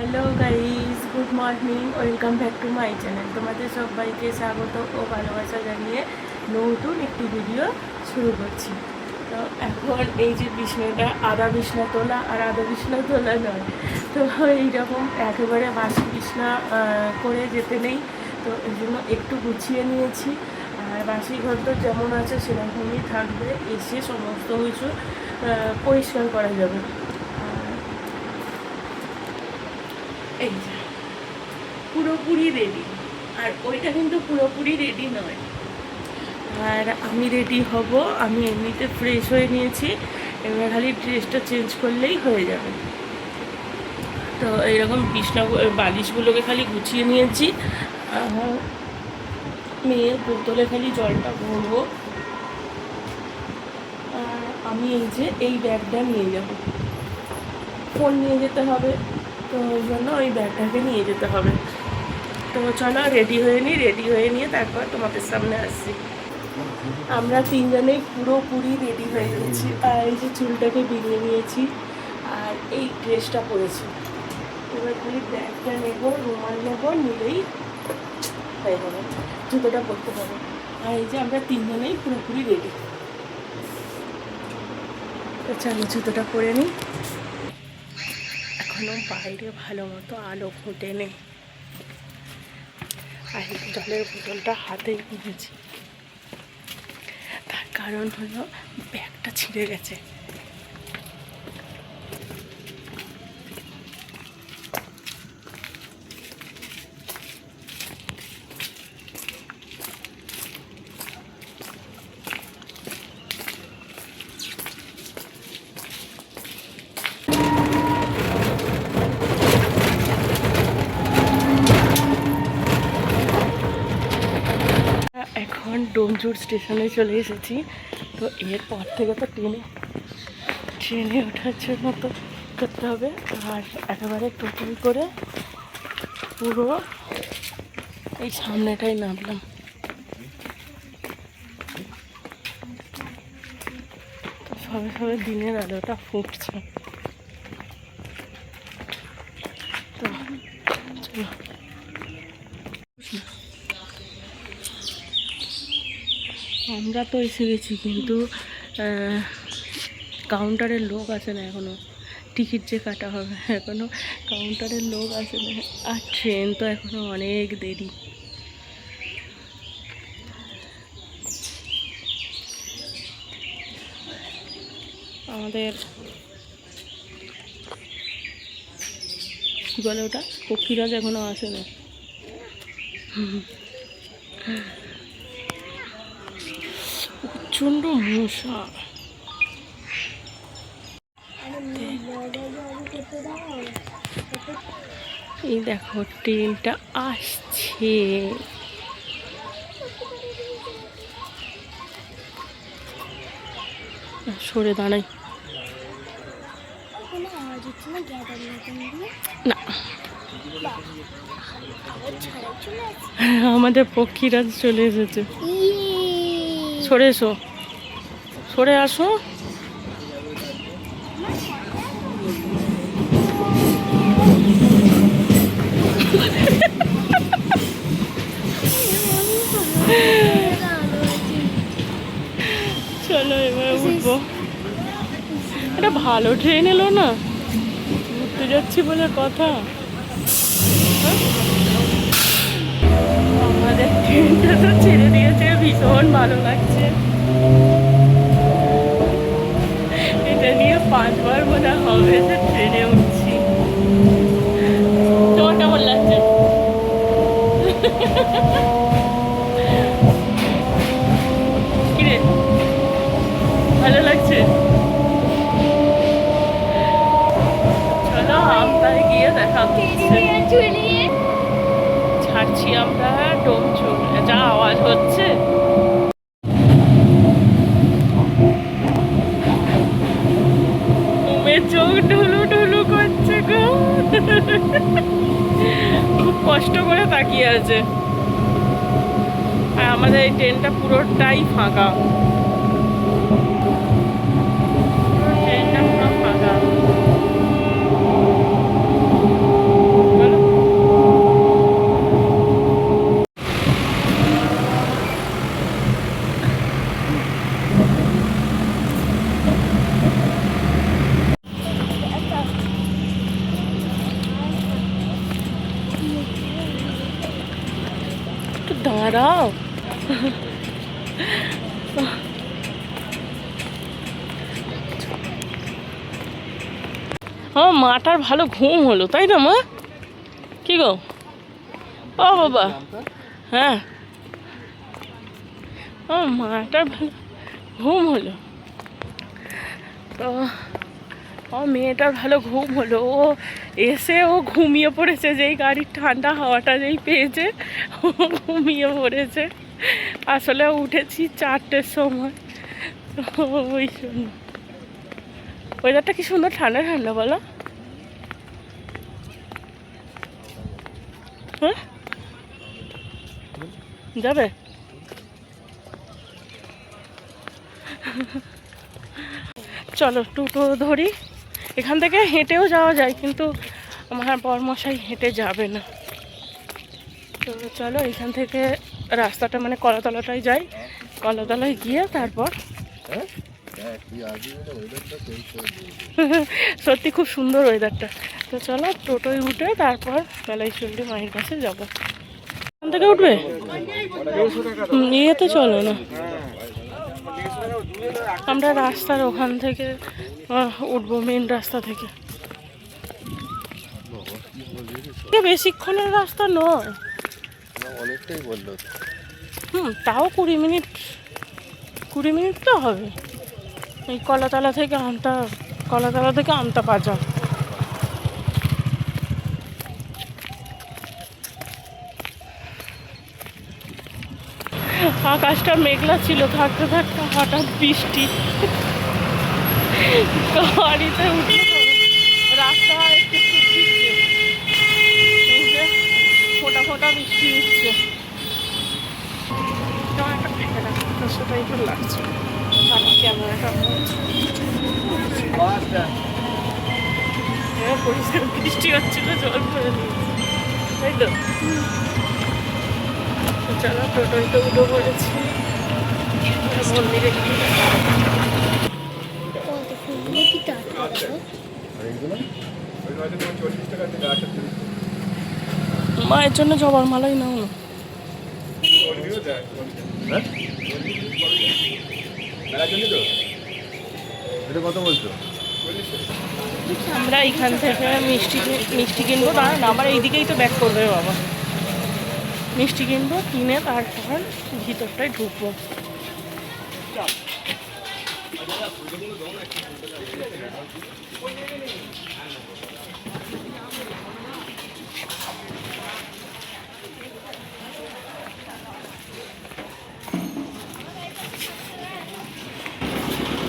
Hello guys, good morning, welcome back to my channel. তোমাদের সবাইকে স্বাগত ও ভালোবাসা জানিয়ে নতুন একটি ভিডিও শুরু করছি। তো এখন এই যে বিছনাটা আধা বিছনা তোলা আর আধা বিছনা তোলা নয়, তো এইরকম একেবারে বাসি বিছনা করে যেতে নেই, তো এই জন্য একটু গুছিয়ে নিয়েছি। আর বাসি ঘর তো যেমন আছে সেরকমই থাকবে, এসে সমস্ত কিছু পরিষ্কার করা যাবে। এই যে পুরোপুরি রেডি, আর ওইটা কিন্তু পুরোপুরি রেডি নয়। আর আমি রেডি হব, আমি এমনিতে ফ্রেশ হয়ে নিয়েছি, এবার খালি ড্রেসটা চেঞ্জ করলেই হয়ে যাবে। তো এইরকম বিছনা বালিশগুলোকে খালি গুছিয়ে নিয়েছি, মেয়ের বোতলে খালি জলটা ভরবো। আর আমি এই যে এই ব্যাগটা নিয়ে যাব, ফোন নিয়ে যেতে হবে, তো ওই জন্য ওই ব্যাগটাকে নিয়ে যেতে হবে। তো চলো রেডি হয়ে নিয়ে তারপর তোমাদের সামনে আসছি। আমরা তিনজনেই পুরোপুরি রেডি হয়ে গেছি, আর এই যে চুলটাকে বিনিয়ে নিয়েছি আর এই ড্রেসটা পরেছি। এবার খালি ব্যাগটা নেবো, রুমাল নেবো, নিলেই হয়ে যাবে, জুতোটা পরতে হবে। আর এই যে আমরা তিনজনেই পুরোপুরি রেডি। তো চলো জুতোটা পরে নিই। এখনও বাইরে ভালো মতো আলো ফুটে নেই, আর জলের বোতলটা হাতেই নিয়েছি, তার কারণ হলো ব্যাগটা ছিঁড়ে গেছে। এখন ডোমজুর স্টেশনে চলে এসেছি। তো এরপর থেকে তো ট্রেনে ওঠার জন্য তো করতে হবে, আর একেবারে টোটাল করে পুরো এই সামনেটাই নামলাম। তো সবে সবে দিনের আলোটা ফুটছে। তো চলো, আমরা তো এসে গেছি, কিন্তু কাউন্টারের লোক আসে না এখনও। টিকিট যে কাটা হবে এখনও কাউন্টারের লোক আসে না, আর ট্রেন তো এখনও অনেক দেরি। আমাদের কী বলে ওটা, পক্ষীরাজ এখনও আসে না। প্রচণ্ড মশা। এই দেখো ট্রেনটা আসছে, সরে দাঁড়াই না, আমাদের পক্ষীরাজ চলে এসেছে। সরে এসো, সরে আসো। চলো এবার উঠবো। এটা ভালো ট্রেন এলো না, ঘুরতে যাচ্ছি বলে কথা। আমাদের ট্রেনটা তো ছেড়ে দিয়েছে, ভীষণ ভালো লাগছে। এটা নিয়ে 5 বার মনে হবে যে ট্রেনে উঠছি। তোমার কেমন লাগছে? কিরে, ভালো লাগছে? চলো আমরা গিয়ে দেখা করছি। ছাড়ছি আমরা ডোমজুর, যা আওয়াজ হচ্ছে। চোখ ঢুলু ঢুলু করছে গো, খুব কষ্ট করে তাকিয়ে আছে। আর আমাদের এই ট্রেনটা পুরোটাই ফাঁকা, ট্রেনটা পুরো ফাঁকা। দাঁড়াও। আমার মাটার ভালো ঘুম হলো, তাই না মা? কি গো? ও বাবা, হ্যাঁ আমার মাটার ভালো ঘুম হলো। তো ও মেয়েটার ভালো ঘুম হলো, ও এসে ও ঘুমিয়ে পড়েছে, যেই গাড়ির ঠান্ডা হাওয়াটা যেই পেয়েছে ও ঘুমিয়ে পড়েছে। আসলে উঠেছি 4টের সময়। ওই জন্য ওয়েদারটা কি সুন্দর ঠান্ডা ঠান্ডা বলো। হ্যাঁ যাবে? চলো টোটো ধরি, এখান থেকে হেঁটেও যাওয়া যায় কিন্তু আমার বরমশাই হেঁটে যাবে না। তো চলো এখান থেকে রাস্তাটা মানে কলাতলাটায় যাই, কলাতলায় গিয়ে তারপর সত্যি খুব সুন্দর ওয়েদারটা। তো চলো টোটোয় উঠে তারপর মেলাইচন্ডী মায়ের কাছে যাবো। এখান থেকে উঠবে? ইয়েতে চলো না, আমরা রাস্তার ওখান থেকে উঠবো, মেন রাস্তা থেকে। বেশিক্ষণের রাস্তা নয়, অনেকটাই বললো। তাও 20 মিনিট তো হবে। এই কলাতলা থেকে আমতা বাজার। আকাশটা মেঘলা ছিল, থাকতে থাকতে হঠাৎ বৃষ্টি। গাড়িতে উঠে রাস্তা একটু ভিজছে, এই যে ফোটা ফোটা বৃষ্টি হচ্ছে। সেটাই তো লাগছে ক্যামেরাটা পরিষ্কার বৃষ্টি হচ্ছিল, জল পড়ে দিয়েছে, তাই তো। চলো টোটোয় তো উঠে পড়েছি, মন্দিরে মায়ের জন্য জবার মালাই নাও না। কত বলছো? আমরা এখান থেকে মিষ্টি কিনবো, দাঁড়ান আবার এইদিকেই তো ব্যাক করবে বাবা। মিষ্টি কিনবো, কিনে তারপর ভিতরটায় ঢুকবো।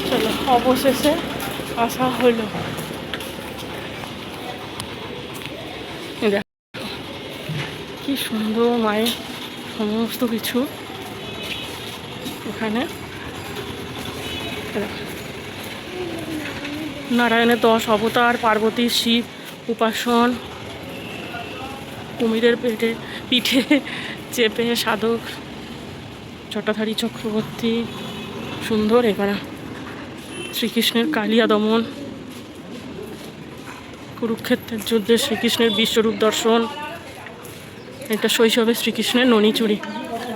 চলো অবশেষে আসা হলো। কি সুন্দর মায়ের সমস্ত কিছু এখানে। নারায়ণের 10 অবতার, পার্বতী শিব উপাসন, কুমিরের পিঠে চেপে সাধক জটাধারী চক্রবর্তী, সুন্দর। এখানে শ্রীকৃষ্ণের কালিয়া দমন, কুরুক্ষেত্রের যুদ্ধে শ্রীকৃষ্ণের বিশ্বরূপ দর্শন, এটা শৈশবে শ্রীকৃষ্ণের ননিচুরি,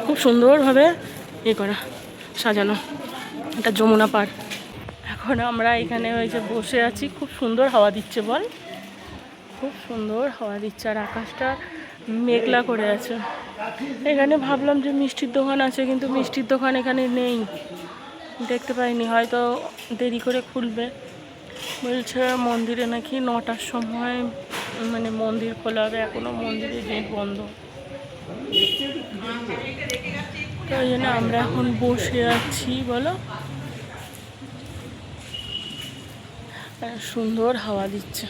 খুব সুন্দরভাবে করা সাজানো। এটা যমুনা পার। এখন আমরা এখানে ওই যে বসে আছি, খুব সুন্দর হাওয়া দিচ্ছে বল, খুব সুন্দর হাওয়া দিচ্ছে, আর আকাশটা মেঘলা করে আছে। এখানে ভাবলাম যে মিষ্টির দোকান আছে, কিন্তু মিষ্টির দোকান এখানে নেই, দেখতে পাইনি, হয়তো দেরি করে খুলবে। বলছে মন্দিরে নাকি 9টার সময় মানে মন্দির খোলা হবে, এখনও মন্দিরের গেট বন্ধ। তো ওই জন্য আমরা এখন বসে আছি বলো, সুন্দর হাওয়া দিচ্ছে।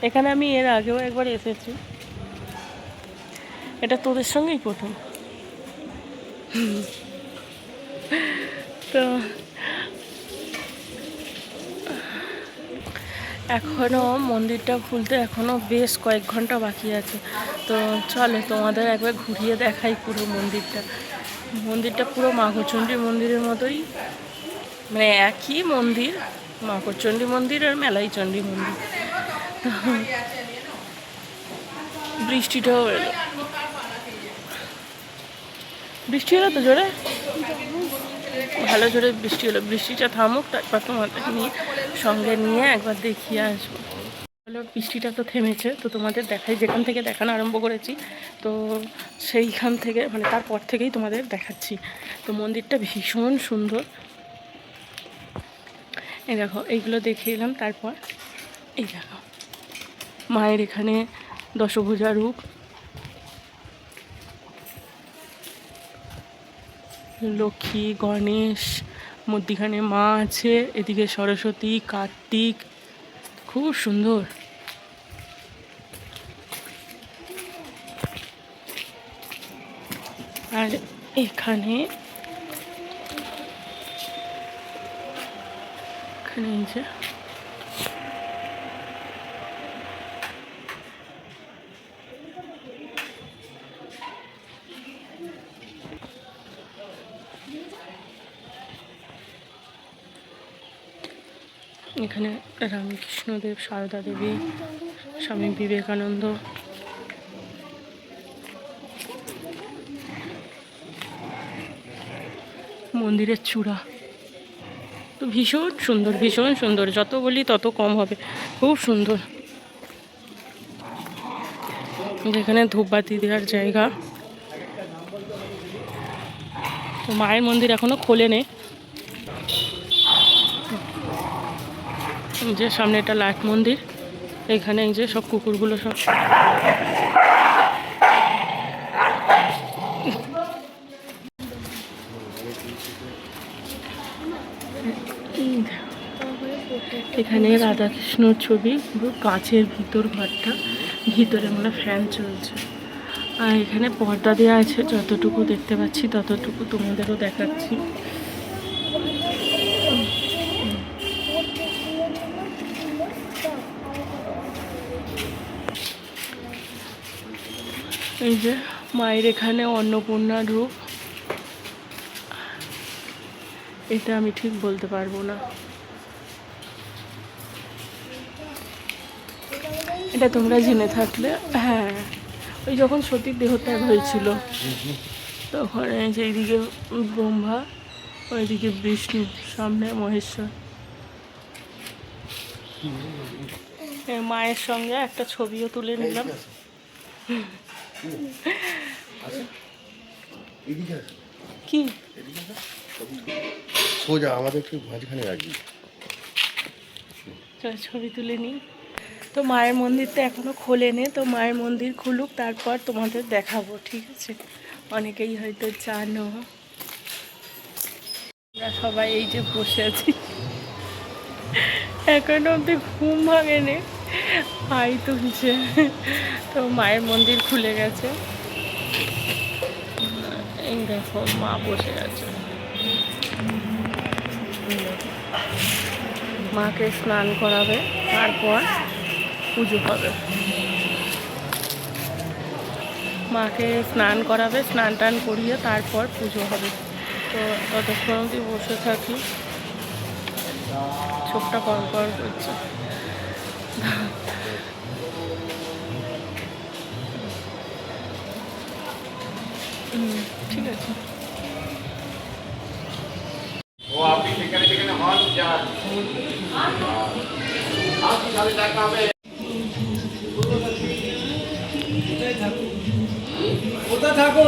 এখানে আমি এর আগেও একবার এসেছি, এটা তোদের সঙ্গেই প্রথম। তো এখনও মন্দিরটা খুলতে এখনও বেশ কয়েক ঘন্টা বাকি আছে। তো চলো তোমাদের একবার ঘুরিয়ে দেখাই পুরো মন্দিরটা। মন্দিরটা পুরো মাঘচণ্ডী মন্দিরের মতোই, মানে একই মন্দির, মাঘচণ্ডী মন্দির আর মেলাইচণ্ডী মন্দির। বৃষ্টিটাও এলো, বৃষ্টি হলো তো জোরে, ভালো জোরে বৃষ্টি হলো। বৃষ্টিটা থামুক তারপর তোমাদের নিয়ে সঙ্গে নিয়ে একবার দেখিয়ে আসবো। হলো বৃষ্টিটা তো থেমেছে, তো তোমাদের দেখাই, যেখান থেকে দেখানো আরম্ভ করেছি তো সেইখান থেকে মানে তারপর থেকেই তোমাদের দেখাচ্ছি। তো মন্দিরটা ভীষণ সুন্দর। এই দেখো এইগুলো দেখিয়ে এলাম, তারপর এই দেখো মায়ের এখানে দশভুজা রূপ, লক্ষ্মী, গণেশ, মধ্যিখানে মা আছে, এদিকে সরস্বতী, কার্তিক, খুব সুন্দর। আর এখানে এই যে এখানে রামকৃষ্ণদেব, সারদা দেবী, স্বামী বিবেকানন্দ, মন্দিরের চূড়া তো ভীষণ সুন্দর, ভীষণ সুন্দর, যত বলি তত কম হবে, খুব সুন্দর। যেখানে ধূপবাতি দেওয়ার জায়গা। তো মায়ের মন্দির এখনো খোলেনি, যে সামনে এটা লাট মন্দির, এখানে এই যে সব কুকুরগুলো সব এখানে রাধাকৃষ্ণর ছবি, পুরো কাঁচের ভিতর ঘরটা, ভিতরে মানে ফ্যান চলছে। আর এখানে পর্দা দেওয়া আছে, যতটুকু দেখতে পাচ্ছি ততটুকু তোমাদেরও দেখাচ্ছি। এই যে মায়ের এখানে অন্নপূর্ণা রূপ, এটা আমি ঠিক বলতে পারবো না, এটা তোমরা জেনে থাকলে। হ্যাঁ, ওই যখন সতীর দেহত্যাগ হয়েছিল তখন এই যে এইদিকে ব্রহ্মা, ওইদিকে বিষ্ণু, সামনে মহেশ্বর। মায়ের সঙ্গে একটা ছবিও তুলে নিলাম। কি সোজা আমাদের একটু মাঝখানে রাখবি, ছবি তুলে নিই। তো মায়ের মন্দিরটা এখনো খোলেনি, তো মায়ের মন্দির খুলুক তারপর তোমাদের দেখাবো, ঠিক আছে? অনেকেই হয়তো জানো। আমরা সবাই এই যে বসে আছি, এখনো অব্দি ঘুম ভাঙেনি, হাই তুলছে। তো মায়ের মন্দির খুলে গেছে, এই দেখো মা বসে আছে। মাকে স্নান করাবে, তারপর পুজো হবে। মাকে স্নান করাবে, স্নান টান করিয়ে তারপর পুজো হবে। তো ততক্ষণ অবধি বসে থাকি, চোখটা কর কর করছে। ঠিক আছে। ও আপনি সেখানে সেখানে হন যান আপনি সাথে দেখা হবে। কোথায় থাকো?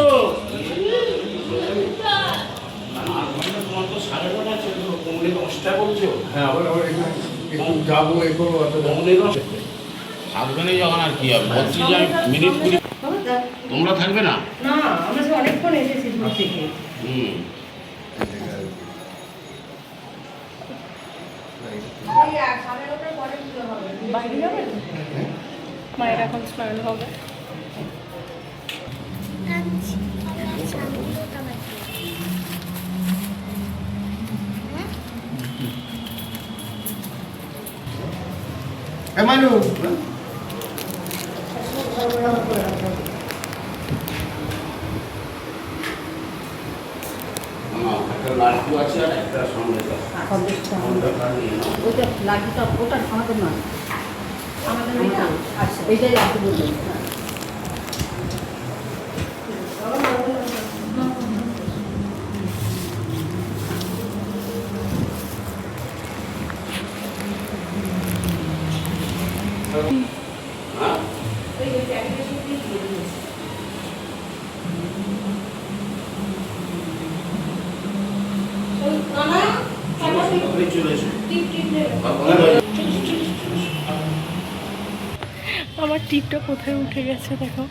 তোমার তো 9:30 আছে, পৌনে 10টা বলছো। হ্যাঁ আবার একটু যাবো, এ করবো, পৌনে 10 সাবধানে যখন আর কি হবে, 32 মিনিট 20। তোমরা থাকবে না? না, আমরা অনেকক্ষণ এসেছি দূর থেকে। বাইরে যাবে, মায়ের এখন স্নান হবে। মানু একটা লাড্ডু আছে আর একটা সন্দেশ আছে। ওটা লাড্ডুটা ওটা আমাদের নয়, আমাদের আচ্ছা এইটাই লাড্ডু বলবেন। হ্যাঁ চলে এসো আমার টিপটা কোথায় উঠে গেছে দেখো,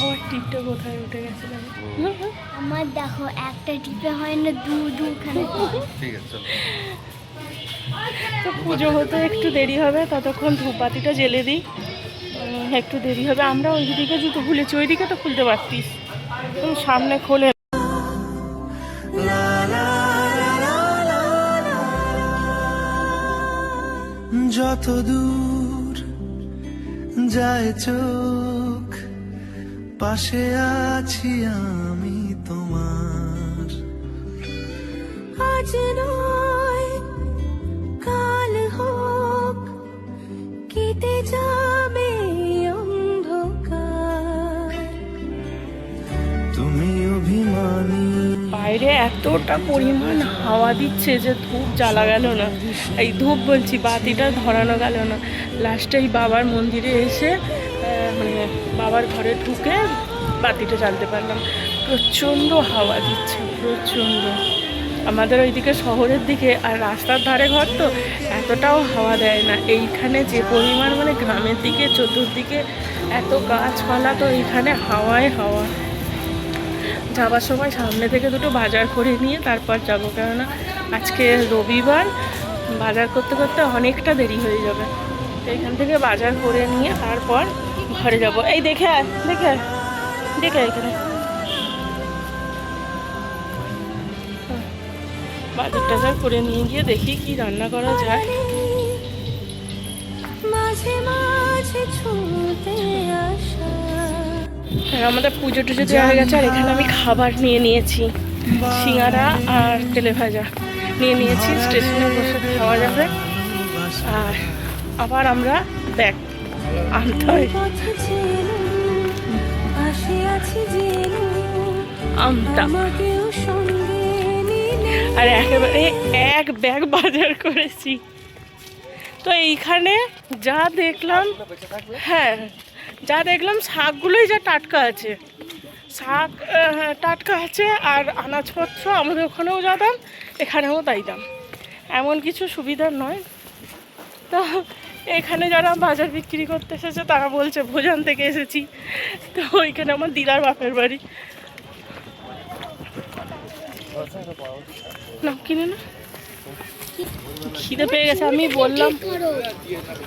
আমার টিপটা কোথায় উঠে গেছে দেখো। আমার দেখো একটা টিপে হয় না, দুখানে। ঠিক আছে চলো। তো পুজো হতে একটু দেরি হবে, ততক্ষণ ধূপবাতিটা জ্বেলে দিই। একটু দেরি হবে। আমরা ওই দিকে জুতো খুলেছি, ওই দিকে তো খুলতে পারতিস, তুমি সামনে খোলে। যত দূর যায় চোখ, পাশে আছি আমি তোমার। আজ নয় কাল হোক, কেটে যাবে অন্ধকার, তুমি অভিমানী। বাইরে এতটা পরিমাণ হাওয়া দিচ্ছে যে ধূপ জ্বালা গেল না, এই ধূপ বলছি বাতিটা ধরানো গেল না। লাস্টে এই বাবার মন্দিরে এসে মানে বাবার ঘরে ঢুকে বাতিটা জ্বালতে পারলাম। প্রচণ্ড হাওয়া দিচ্ছে, প্রচণ্ড। আমাদের ওইদিকে শহরের দিকে আর রাস্তার ধারে ঘর তো এতটাও হাওয়া দেয় না। এইখানে যে পরিমাণ মানে গ্রামের দিকে চতুর্দিকে এত গাছপালা, তো এইখানে হাওয়ায় হাওয়া। যাওয়ার সময় সামনে থেকে দুটো বাজার করে নিয়ে তারপর যাবো, কেননা আজকে রবিবার, বাজার করতে করতে অনেকটা দেরি হয়ে যাবে। তো এখান থেকে বাজার করে নিয়ে তারপর ঘরে যাব। এই দেখে আয়, দেখে আয়, দেখে আয় এখানে। বাজার টাজার করে নিয়ে গিয়ে দেখি কি রান্না করা যায়। মাঝে মাঝে ছুঁতে আসা। আমাদের পুজো টুজো দেওয়া হয়ে গেছে, আর এখানে আমি খাবার নিয়ে নিয়েছি, সিঙ্গারা আর তেলে ভাজা নিয়ে নিয়েছি। স্টেশনে বসে খাওয়া যাবে। আর আবার আমরা ব্যাগ আনতে হয়, আমটা। আর একেবারে এক ব্যাগ বাজার করেছি। তো এইখানে যা দেখলাম, হ্যাঁ যা দেখলাম শাকগুলোই যা টাটকা আছে, শাক টাটকা আছে। আর আনাজপত্র আমাদের ওখানেও যা দাম, এখানেও তাই দাম, এমন কিছু সুবিধা নয়। তো এখানে যারা বাজার বিক্রি করতে এসেছে তারা বলছে ভোজন থেকে এসেছি। তো ওইখানে আমার দিদার বাপের বাড়ি। না কিনে না, খিদে পেয়ে গেছে।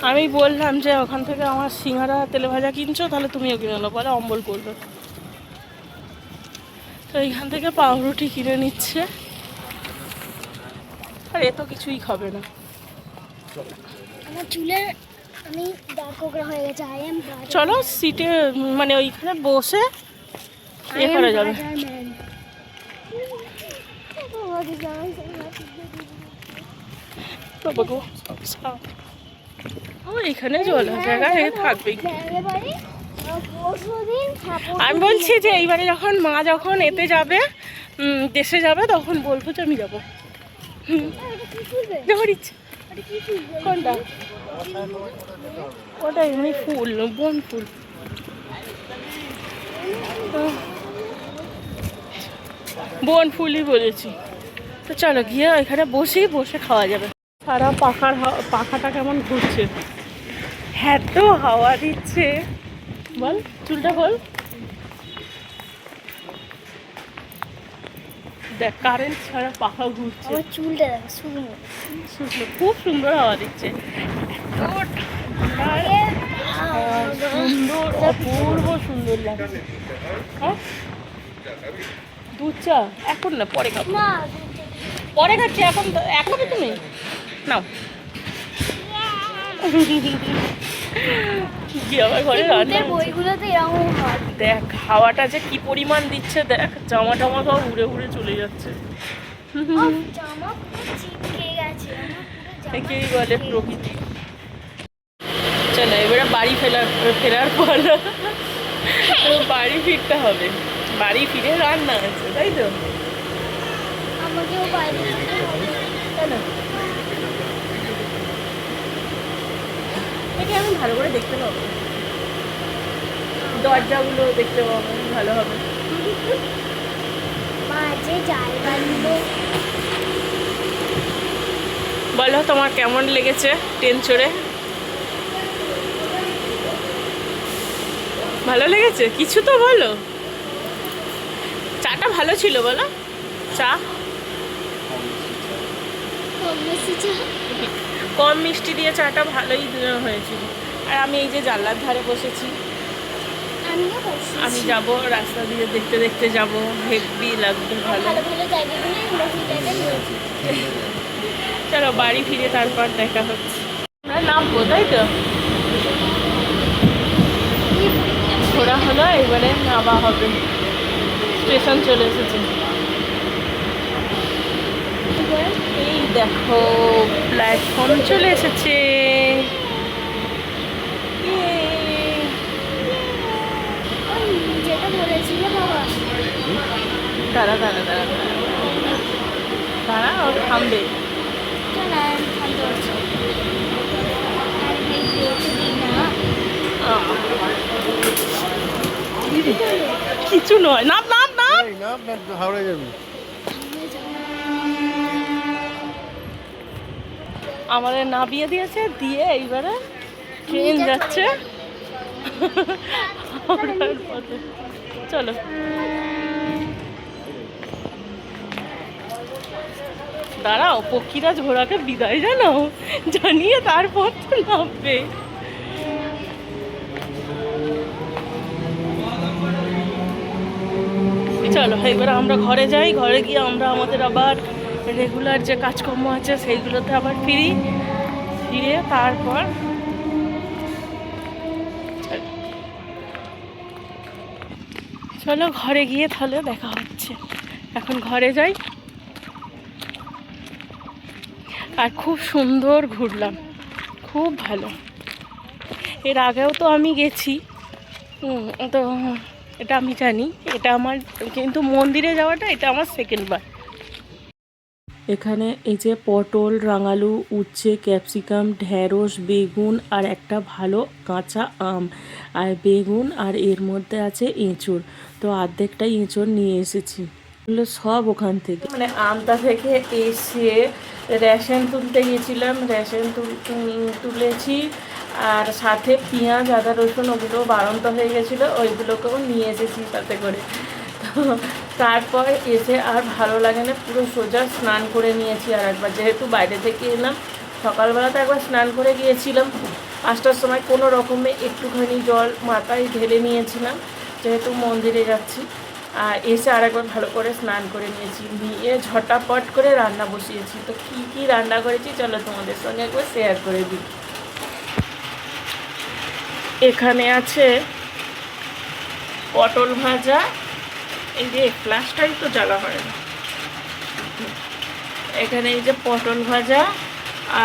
আমি বললাম যে ওখান থেকে আমার সিঙ্গারা তেলে ভাজা কিনছো, তাহলে তুমিও কিনে নাও, পরে অম্বল করবে। তো এইখান থেকে পাউরুটি কিনে নিচ্ছে, আর এ তো কিছুই খাবে না। আমার চুলে আমি দাগ হয়ে গেছে। চলো সিটে মানে ওইখানে বসে ইয়ে করা যাবে। এখানে জল জায়গা থাকবেই। আমি বলছি যে এইবারে যখন মা যখন এতে যাবে, দেশে যাবে, তখন বলবো যে আমি যাবো। যাবার ইচ্ছে। কোনটা? ওটা এমনি ফুল, বন ফুল। বন ফুলই বলেছি। তো চলো গিয়ে এখানে বসে খাওয়া যাবে। সারা পাখাটা কেমন ঘুরছে, এত হাওয়া দিচ্ছে। বল চুলটা বল, দেখ কারেন্ট ছাড়া পাখা ঘুরছে। আমার চুলটা দেখো, খুব সুন্দর হাওয়া দিচ্ছে, সুন্দর, অপূর্ব সুন্দর লাগছে। হ্যাঁ দুধ চা এখন না, পরে খাবো, পরে খাচ্ছি। এখন তুমি নাও। কি আমার ঘরে রান্না বইগুলোতে এরকম হয়। দেখ হাওয়াটা যে কি পরিমাণ দিচ্ছে, দেখ জামা টামা সব উড়ে উড়ে চলে যাচ্ছে। জামা পুরো চিপকে গেছে, একেই বলে প্রকৃতি। চলো এবারে বাড়ি ফেরার পর বাড়ি ফিরতে হবে। বাড়ি ফিরে রান্না আছে, তাই তো? আমাকেও বাইরে তাই না? থেকে আমি ভালো করে দেখতে পাবো, দরজাগুলো দেখতে পাবো, ভালো হবে। মাঝে জাল বাঁধবো। বলো তোমার কেমন লেগেছে ট্রেন চড়ে? ভালো লেগেছে? কিছু তো বলো। চাটা ভালো ছিল বলো? চা কম বেশি চা। কম মিষ্টি দিয়ে চাটা ভালোই হয়েছিল। আর আমি এই যে জানলার ধারে বসেছি, আমিও বসেছি। আমি যাব রাস্তা দিয়ে দেখতে দেখতে যাব, হেভি লাগবে, ভালো। ভালো ভালো জায়গাগুলো বসে জায়গা নিয়েছি। চলো বাড়ি ফিরে তারপর দেখা হচ্ছে। আমরা নামবো তাই তো? ঘোরা হলো, এবারে নামা হবে। স্টেশন চলে এসেছে। এই দেখো প্ল্যাটফর্ম চলে এসেছে। ওই যেটা বলেছিল বাবা, দাঁড়া দাঁড়া দাঁড়া দাঁড়া দাঁড়া, ও থামবে। চল আর শান্ত হচ্ছে। আর এই দেখে দিই না। কিছু নয়, নাম নাম নাম। এই না হাওড়া যাবি। আমাদের নামিয়ে দিয়েছে, দিয়ে এইবারে ট্রেন যাচ্ছে হাওড়ার পথে। চলো দাঁড়াও, পক্ষীরাজ ঘোড়াকে বিদায় জানাও, জানিয়ে তারপর তো নামবে। চলো এবার আমরা ঘরে যাই, ঘরে গিয়ে আমরা আমাদের আবার রেগুলার যে কাজকর্ম আছে সেইগুলোতে আবার ফিরে তারপর চলো ঘরে গিয়ে তাহলে দেখা হচ্ছে। এখন ঘরে যাই। আর খুব সুন্দর ঘুরলাম, খুব ভালো। এর আগেও তো আমি গেছি, তো এটা আমি জানি, এটা আমার, কিন্তু মন্দিরে যাওয়াটা এটা আমার সেকেন্ড বার। এখানে এই যে পটল, রাঙালু, উচ্ছে, ক্যাপসিকাম, ঢ্যাঁড়স, বেগুন আর একটা ভালো কাঁচা আম আর বেগুন, আর এর মধ্যে আছে এঁচোড়। তো অর্ধেকটাই এঁচোড় নিয়ে এসেছি, এগুলো সব ওখান থেকে। মানে আমতা থেকে এসে রেশন তুলতে গিয়েছিলাম, রেশন তুলেছি, আর সাথে পেঁয়াজ, আদা, রসুন ওগুলো বাড়ন্ত হয়ে গেছিলো, ওইগুলোকেও নিয়ে এসেছি সাথে করে। তো তারপর এসে আর ভালো লাগে না, পুরো সোজা স্নান করে নিয়েছি আর একবার, যেহেতু বাইরে থেকে এলাম। সকালবেলাতে একবার স্নান করে গিয়েছিলাম 5টার সময়, কোনো রকমে একটুখানি জল মাথায় ঢেলে নিয়েছিলাম, যেহেতু মন্দিরে যাচ্ছি। আর এসে আরেকবার ভালো করে স্নান করে নিয়েছি, নিয়ে ঝটাপট করে রান্না বসিয়েছি। তো কী কী রান্না করেছি চলো তোমাদের সঙ্গে একবার শেয়ার করে দিই। এখানে আছে পটল ভাজা, এই যে ফ্লাশটাই তো জ্বালা হয় না। এখানে এই যে পটল ভাজা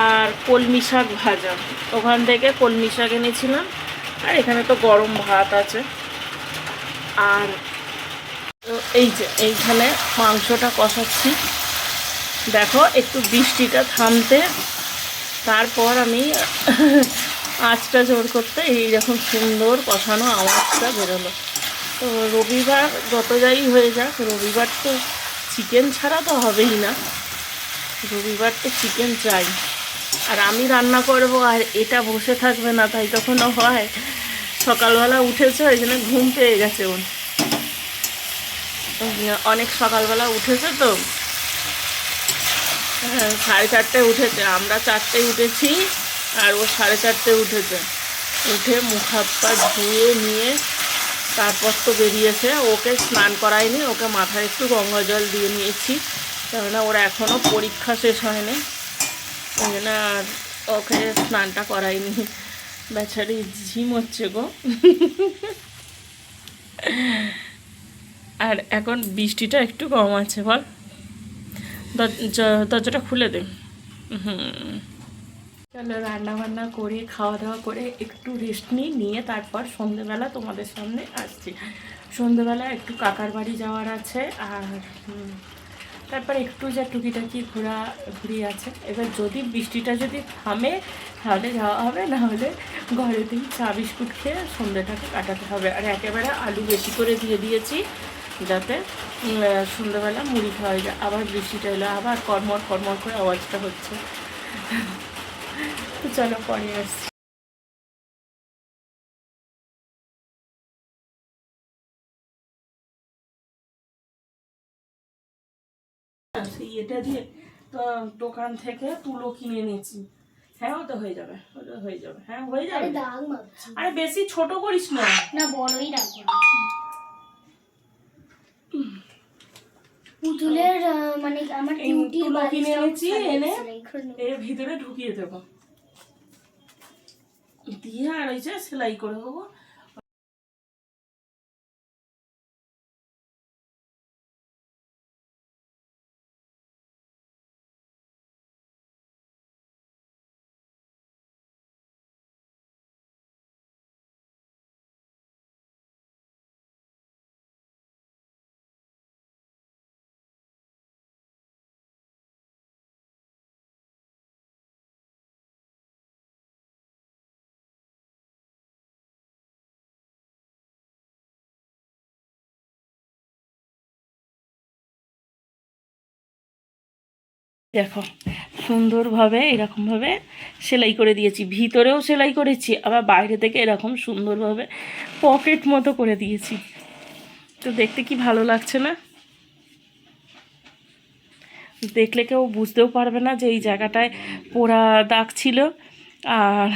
আর কলমি শাক ভাজা, ওখান থেকে কলমি শাক এনেছিলাম। আর এখানে তো গরম ভাত আছে। আর এই যে এইখানে মাংসটা কষাচ্ছি, দেখো একটু বৃষ্টিটা থামতে, তারপর আমি আঁচটা জোর করতে এইরকম সুন্দর কষানো আওয়াজটা বেরোলো। তো রবিবার যত যাই হয়ে যাক, রবিবার তো চিকেন ছাড়া তো হবেই না, রবিবার তো চিকেন চাই। আর আমি রান্না করব আর এটা বসে থাকবে না, তাই তখনও হয়। সকালবেলা উঠেছে, ওই জন্য ঘুম পেয়ে গেছে ওর, অনেক সকালবেলা উঠেছে তো, 4:30টায় উঠেছে। আমরা 4টায় উঠেছি আর ও 4:30টায় উঠেছে। উঠে মুখ হাত পা ধুয়ে নিয়ে তারপর তো বেরিয়েছে। ওকে স্নান করাইনি, ওকে মাথায় একটু গঙ্গা জল দিয়ে নিয়েছি, কেননা ওরা এখনও পরীক্ষা শেষ হয়নি, ওই জন্য আর ওকে স্নানটা করাইনি। বেচারি ঝিম হচ্ছে গো। আর এখন বৃষ্টিটা একটু কম আছে, বল দরজাটা খুলে দে। চলো রান্না বান্না করে খাওয়া দাওয়া করে একটু রেস্ট নিয়ে তারপর সন্ধ্যেবেলা তোমাদের সামনে আসছি। সন্ধ্যেবেলা একটু কাকার বাড়ি যাওয়ার আছে, আর তারপর একটু যা টুকিটাকি ঘোরাঘুরি আছে। এবার যদি বৃষ্টিটা যদি থামে তাহলে যাওয়া হবে, না হলে ঘরেতেই চা বিস্কুট খেয়ে সন্ধ্যাটাকে কাটাতে হবে। আর একেবারে আলু বেশি করে দিয়ে দিয়েছি যাতে সন্ধ্যাবেলা মুড়ি খাওয়া যায়। আবার বৃষ্টিটা এলো, আবার কর্মর কর্মর করে আওয়াজটা হচ্ছে। তো চলো পরে আসছি। সেই এটা দিয়ে তো দোকান থেকে তুলো কিনে নিয়েছি। হ্যাঁ ওটা হয়ে যাবে, ওটা হয়ে যাবে, হ্যাঁ হয়ে যাবে। দাগ মারছি আরে বেশি ছোট করিস না। না, বড়ই রাখবো। পুতুলের মানে আমার এই ডিউটি তুলো কিনে এনেছি, এনে এনে এর ভিতরে ঢুকিয়ে দেবো, দিয়ে আর ওই যে সেলাই করে দেবো। দেখো সুন্দরভাবে এরকমভাবে সেলাই করে দিয়েছি, ভিতরেও সেলাই করেছি, আবার বাইরে থেকে এরকম সুন্দরভাবে পকেট মতো করে দিয়েছি। তো দেখতে কি ভালো লাগছে না? দেখলে কেউ বুঝতেও পারবে না যে এই জায়গাটায় পোড়া দাগ ছিল। আর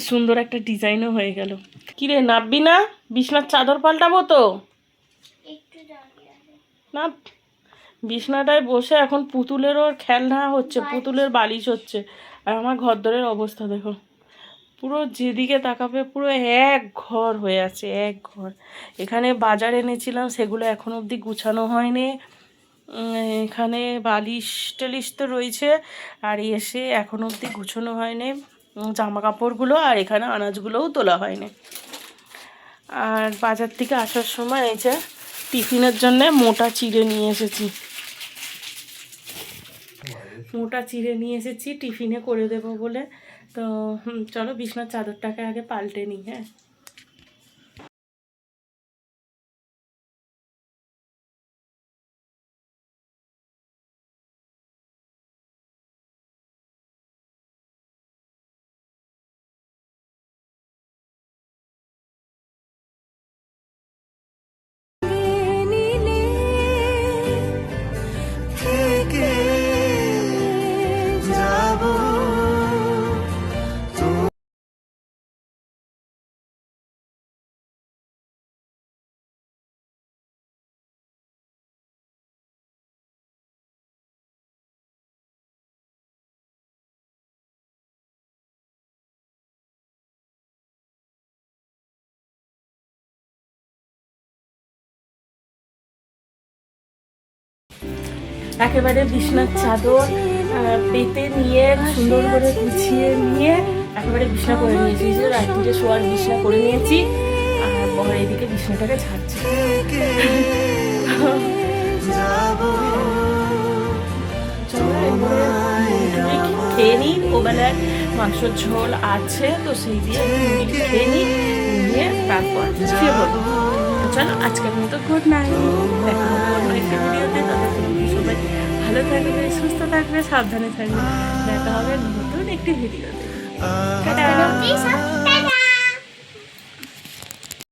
সুন্দর একটা ডিজাইনও হয়ে গেল। কিরে নাববি না? বিছনার চাদর পাল্টাবো তো না, বিছনাটায় বসে এখন পুতুলেরও খেলনা হচ্ছে, পুতুলের বালিশ হচ্ছে। আর আমার ঘরদোরের অবস্থা দেখো, পুরো যেদিকে তাকাবে পুরো এক ঘর হয়ে আছে, এক ঘর। এখানে বাজার এনেছিলাম, সেগুলো এখনো অবধি গুছানো হয়নি। এখানে বালিশ টালিশ তো রয়েছে, আর এসে এখনো অবধি গুছানো হয়নি জামা কাপড়গুলো, আর এখানে আনাজগুলোও তোলা হয়নি। আর বাজার থেকে আসার সময় এই যে টিফিনের জন্য মোটা চিড়ে নিয়ে এসেছি, মোটা চিড়ে নিয়ে এসেছি টিফিনে করে দেব বলে। তো চলো বিছনার চাদরটাকে আগে পাল্টে নিই। হ্যাঁ থেকে যাবো একেবারে বিছনার চাদর পেতে নিয়ে সুন্দর করে গুছিয়ে নিয়ে একেবারে বিছনা করে নিয়েছি, যে রাত্রিরে শোয়ার বিছনা করে নিয়েছি। আর বর এদিকে বিছনাটাকে ছাড়ছে। খেয়ে নিই, ওবেলায় মাংসর ঝোল আছে তো সেই দিয়ে খেয়ে নিই, নিয়ে তারপর শুয়ে পড়বো। চলো আজকের মতো গুড নাইট, দেখা হবে অন্য একটা ভিডিওতে। ততক্ষণ সবাই ভালো থাকবে, সুস্থ থাকবে, সাবধানে থাকবে। দেখা হবে নতুন একটি ভিডিওতে। টাটা।